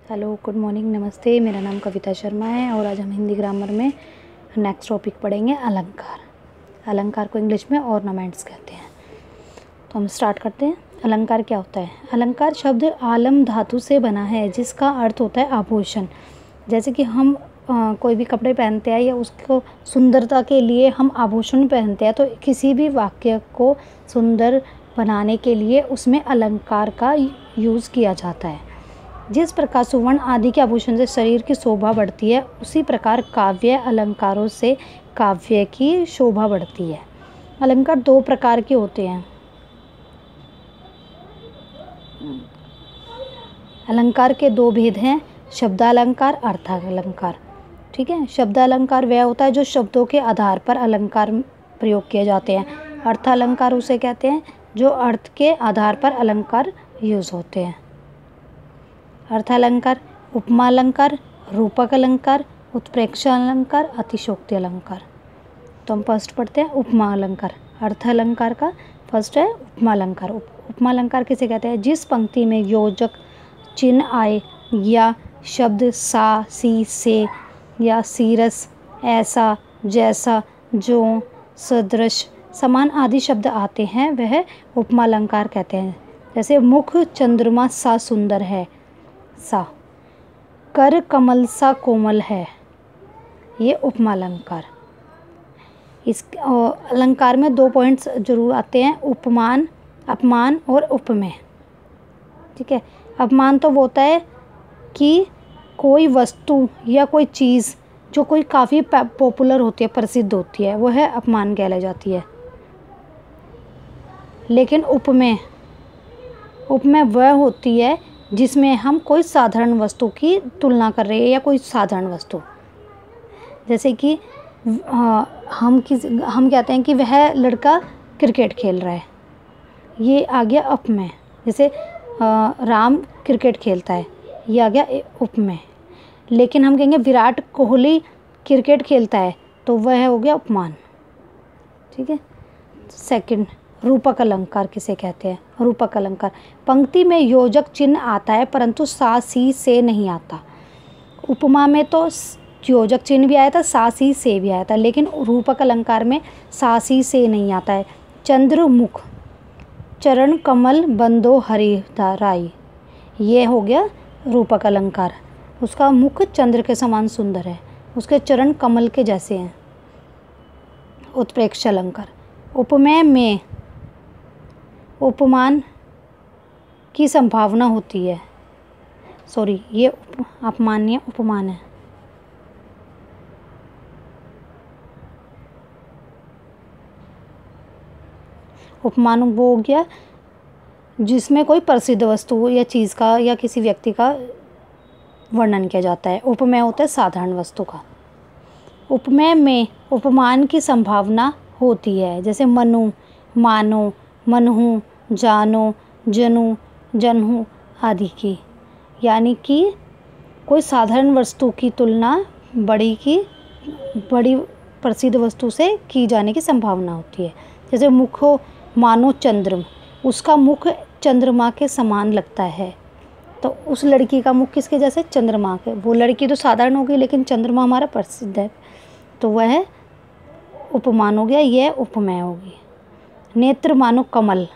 Hello, good morning, नमस्ते। मेरा नाम कविता शर्मा है और आज हम हिंदी ग्रामर में नेक्स्ट टॉपिक पढ़ेंगे अलंकार। अलंकार को इंग्लिश में ऑर्नामेंट्स कहते हैं। तो हम स्टार्ट करते हैं। अलंकार क्या होता है? अलंकार शब्द आलम धातु से बना है जिसका अर्थ होता है आभूषण। जैसे कि हम कोई भी कपड़े पहनते हैं या उसको सुंदरता के लिए हम आभूषण पहनते हैं, तो किसी भी वाक्य को सुंदर बनाने के लिए उसमें अलंकार का यूज़ किया जाता है। जिस प्रकार सुवर्ण आदि के आभूषण से शरीर की शोभा बढ़ती है, उसी प्रकार काव्य अलंकारों से काव्य की शोभा बढ़ती है। अलंकार दो प्रकार के होते हैं। अलंकार के दो भेद हैं, शब्दालंकार, अर्थालंकार। ठीक है, शब्दालंकार वह होता है जो शब्दों के आधार पर अलंकार प्रयोग किए जाते हैं। अर्थालंकार उसे कहते हैं जो अर्थ के आधार पर अलंकार यूज़ होते हैं। अर्थालंकार, उपमा अलंकार, रूपक अलंकार, उत्प्रेक्षा अलंकार, अतिशोक्ति अलंकार। तो हम फर्स्ट पढ़ते हैं उपमा अलंकार। अर्थालंकार का फर्स्ट है उपमा अलंकार। उपमा अलंकार किसे कहते हैं? जिस पंक्ति में योजक चिन्ह आए या शब्द सा, सी, से या सीरस, ऐसा, जैसा, जो, सदृश, समान आदि शब्द आते हैं वह उपमा अलंकार कहते हैं। जैसे मुख चंद्रमा सा सुंदर है, सा, कर कमल सा कोमल है, ये उपमा अलंकार। इस अलंकार में दो पॉइंट्स जरूर आते हैं, उपमान, अपमान और उपमेय। ठीक है, अपमान तो वो होता है कि कोई वस्तु या कोई चीज़ जो कोई काफ़ी पॉपुलर होती है, प्रसिद्ध होती है, वो है अपमान कहलाई जाती है। लेकिन उपमेय वह होती है जिसमें हम कोई साधारण वस्तु की तुलना कर रहे हैं या कोई साधारण वस्तु, जैसे कि हम कहते हैं कि वह लड़का क्रिकेट खेल रहा है, ये आ गया अपमेय। जैसे राम क्रिकेट खेलता है, ये आ गया उपमेय। लेकिन हम कहेंगे विराट कोहली क्रिकेट खेलता है, तो वह हो गया उपमान। ठीक है। सेकंड, रूपक अलंकार किसे कहते हैं? रूपक अलंकार, पंक्ति में योजक चिन्ह आता है परंतु सा, सी, से नहीं आता। उपमा में तो योजक चिन्ह भी आया था, सा, सी, से भी आया था, लेकिन रूपक अलंकार में सा, सी, से नहीं आता है। चंद्रमुख चरण कमल बंदो हरिधाराई, ये हो गया रूपक अलंकार। उसका मुख चंद्र के समान सुंदर है, उसके चरण कमल के जैसे हैं। उत्प्रेक्षा अलंकार, उपमेय में उपमान की संभावना होती है। सॉरी, ये अपमान या उपमान है। उपमान वो हो गया जिसमें कोई प्रसिद्ध वस्तु या चीज़ का या किसी व्यक्ति का वर्णन किया जाता है। उपमेय होता है साधारण वस्तु का। उपमेय में उपमान की संभावना होती है, जैसे मनु, मानो, मनहु, जानो, जनु, जनहु आदि की, यानी कि कोई साधारण वस्तु की तुलना बड़ी प्रसिद्ध वस्तु से की जाने की संभावना होती है। जैसे मुखो मानो चंद्रमा, उसका मुख चंद्रमा के समान लगता है, तो उस लड़की का मुख किसके जैसे? चंद्रमा के। वो लड़की तो साधारण होगी लेकिन चंद्रमा हमारा प्रसिद्ध है, तो वह उपमान हो गया, यह उपमेय होगी। नेत्र मानो कमल,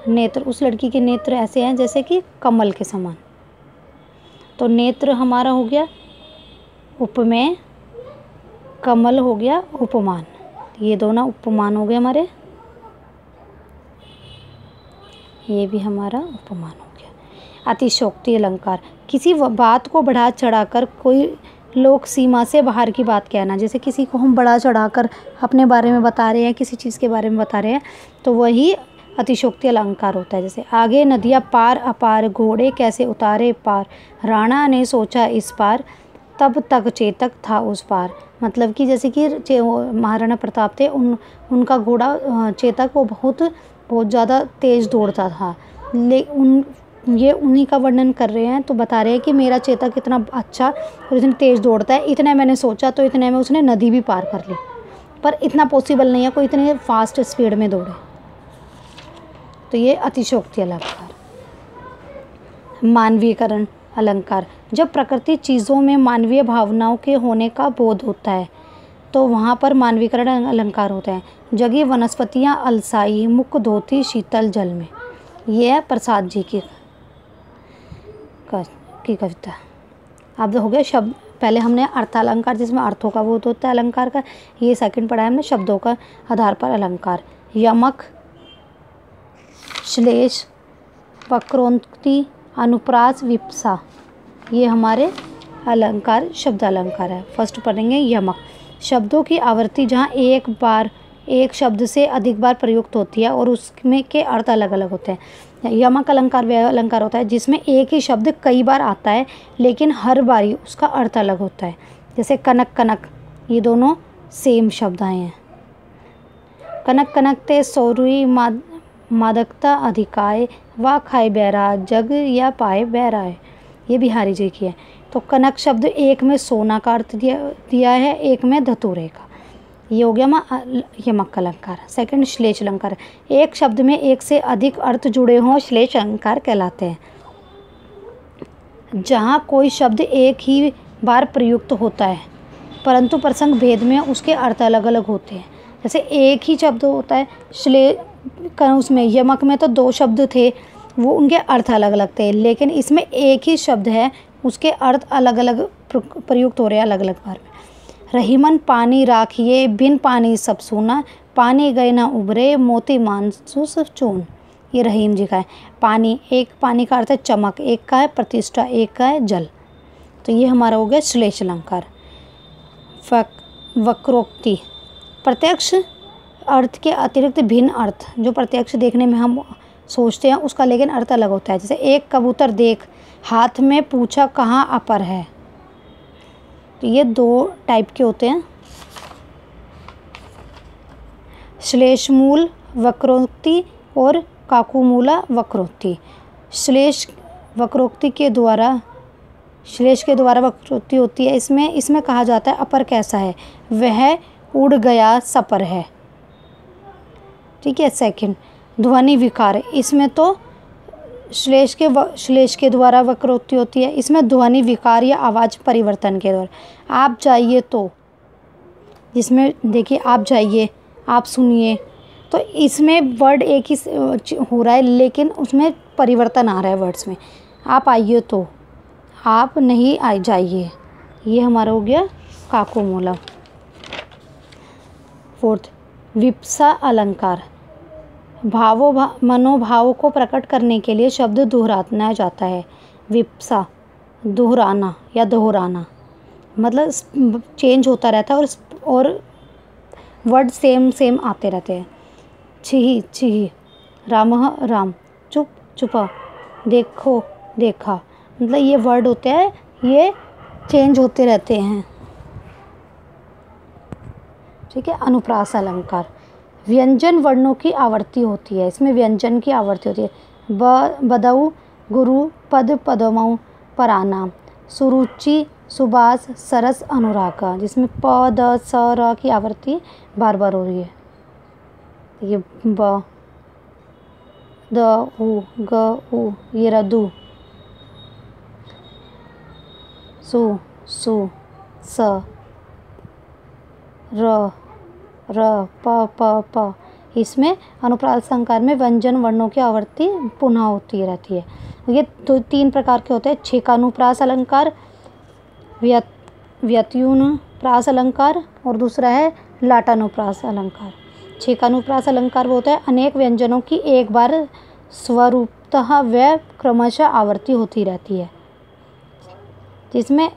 नेत्र, उस लड़की के नेत्र ऐसे हैं जैसे कि कमल के समान, तो नेत्र हमारा हो गया उपमेय, कमल हो गया उपमान। ये दोनों उपमान हो गए हमारे, ये भी हमारा उपमान हो गया। अतिशोक्ति अलंकार, किसी बात को बढ़ा चढ़ाकर कोई लोक सीमा से बाहर की बात कहना। जैसे किसी को हम बढ़ा चढ़ाकर अपने बारे में बता रहे हैं, किसी चीज़ के बारे में बता रहे हैं, तो वही अतिशोक्ति अलंकार होता है। जैसे आगे नदियाँ पार अपार, घोड़े कैसे उतारे पार, राणा ने सोचा इस पार, तब तक चेतक था उस पार। मतलब कि जैसे कि महाराणा प्रताप थे, उनका घोड़ा चेतक वो बहुत ज़्यादा तेज़ दौड़ता था, ये उन्हीं का वर्णन कर रहे हैं। तो बता रहे हैं कि मेरा चेतक इतना अच्छा और इतना तेज़ दौड़ता है, इतने मैंने सोचा तो इतने में उसने नदी भी पार कर ली, पर इतना पॉसिबल नहीं है कोई इतने फास्ट स्पीड में दौड़े। तो ये अतिशोक्ति अलंकार। मानवीकरण, अलंकार, जब प्रकृति चीज़ों में मानवीय भावनाओं के होने का बोध होता है तो वहाँ पर मानवीकरण अलंकार होते हैं। जगी वनस्पतियाँ अलसाई, मुख धोती शीतल जल में। ये है प्रसाद जी की कविता। अब हो गया शब्द, पहले हमने अर्थालंकार जिसमें अर्थों का बोध होता है अलंकार का, ये सेकंड पढ़ा है हमने शब्दों का आधार पर अलंकार। यमक, श्लेष, वक्रोक्ति, अनुप्रास, विप्सा, ये हमारे अलंकार शब्द अलंकार है। फर्स्ट पढ़ेंगे यमक, शब्दों की आवर्ती जहाँ एक बार एक शब्द से अधिक बार प्रयुक्त होती है और उसमें के अर्थ अलग अलग होते हैं। यमक अलंकार वह अलंकार होता है जिसमें एक ही शब्द कई बार आता है लेकिन हर बारी उसका अर्थ अलग होता है। जैसे कनक कनक, ये दोनों सेम शब्द आए हैं। कनक कनकते सौरुई मादकता अधिकाय, वा खाए बैरा जग या पाए बैराय, ये बिहारी जी की है। तो कनक शब्द एक में सोना का अर्थ दिया है, एक में धतूरे का, ये हो गया यमक अलंकार। सेकंड श्लेष अलंकार, एक शब्द में एक से अधिक अर्थ जुड़े हों श्लेष अलंकार कहलाते हैं। जहाँ कोई शब्द एक ही बार प्रयुक्त होता है परंतु प्रसंग भेद में उसके अर्थ अलग अलग होते हैं। जैसे एक ही शब्द होता है उसमें यमक में तो दो शब्द थे, वो उनके अर्थ अलग अलग थे, लेकिन इसमें एक ही शब्द है उसके अर्थ अलग अलग प्रयुक्त हो रहे हैं अलग अलग बार में। रहीमन पानी राखिए, बिन पानी सब सूना, पानी गए ना उभरे, मोती मानसूस चून, ये रहीम जी का है। पानी, एक पानी का अर्थ है चमक, एक का है प्रतिष्ठा, एक का है जल। तो ये हमारा हो गया श्लेष अलंकार। वक्रोक्ति, प्रत्यक्ष अर्थ के अतिरिक्त भिन्न अर्थ, जो प्रत्यक्ष देखने में हम सोचते हैं उसका लेकिन अर्थ अलग होता है। जैसे एक कबूतर देख, हाथ में पूछा कहाँ अपर है, तो ये दो टाइप के होते हैं। श्लेषमूल वक्रोक्ति और काकुमूला वक्रोक्ति। श्लेष के द्वारा वक्रोक्ति होती है। इसमें कहा जाता है अपर कैसा है, वह उड़ गया सपर है, ठीक है। सेकंड ध्वनि विकार, इसमें तो श्लेष के द्वारा वक्रोक्ति होती है, इसमें ध्वनि विकार या आवाज़ परिवर्तन के द्वारा। आप जाइए तो, जिसमें देखिए आप जाइए, आप सुनिए, तो इसमें वर्ड एक ही हो रहा है लेकिन उसमें परिवर्तन आ रहा है वर्ड्स में। आप आइए तो, आप नहीं आए जाइए, ये हमारा हो गया काकुमूला। फोर्थ विप्सा अलंकार, मनोभाव को प्रकट करने के लिए शब्द दोहराना जाता है। विप्सा दोहराना या दोहराना, मतलब चेंज होता रहता है और वर्ड सेम आते रहते हैं। छिही छिही, रामः राम, चुप चुपा, देखो देखा, मतलब ये वर्ड होते हैं, ये चेंज होते रहते हैं, ठीक है। अनुप्रास अलंकार, व्यंजन वर्णों की आवर्ती होती है, इसमें व्यंजन की आवर्ती होती है। बदऊ गुरु पद पदमऊ पराना, सुरुचि सुबास सरस अनुरागा, जिसमें प द स र की आवर्ती बार बार हो रही है। ये ब द उ ग उ, ये रदू, सु सु स र र प प प, इसमें अनुप्रास अलंकार में व्यंजन वर्णों की आवर्ती पुनः होती रहती है। ये तो तीन प्रकार के होते हैं। छेकानुप्रास अलंकार, व्यत्युनुप्रास अलंकार और दूसरा है लाटानुप्रास अलंकार। छेकानुप्रास अलंकार वो होता है अनेक व्यंजनों की एक बार स्वरूपतः व क्रमशः आवर्ती होती रहती है, जिसमें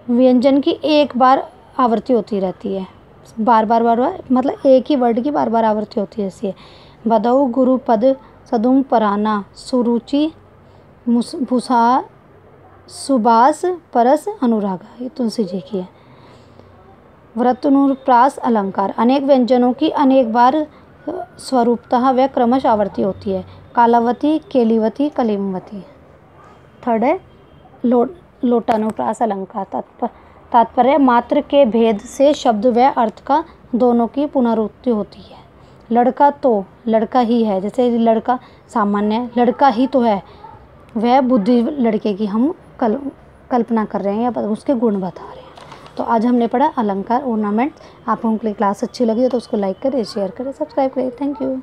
व्यंजन की एक बार आवर्ती होती रहती है, बार बार मतलब एक ही वर्ड की बार बार आवर्ती होती है। ऐसी है बदऊ गुरु पद सदुम पराना, सुरुचि भूषा सुबास परस अनुरागा, ये तुलसी जी की है। व्रतनुप्रास अलंकार, अनेक व्यंजनों की अनेक बार स्वरूपतः व क्रमश आवर्ती होती है। कालावती केलीवती कलिमवती। थर्ड है लोटानुप्रास अलंकार, तात्पर्य मात्र के भेद से शब्द व अर्थ का दोनों की पुनरुक्ति होती है। लड़का तो लड़का ही है, जैसे लड़का सामान्य लड़का ही तो है, वह बुद्धि लड़के की हम कल्पना कर रहे हैं या उसके गुण बता रहे हैं। तो आज हमने पढ़ा अलंकार, ऑर्नामेंट। आप लोगों को क्लास अच्छी लगी हो तो उसको लाइक करें, शेयर करें, सब्सक्राइब करें। Thank you.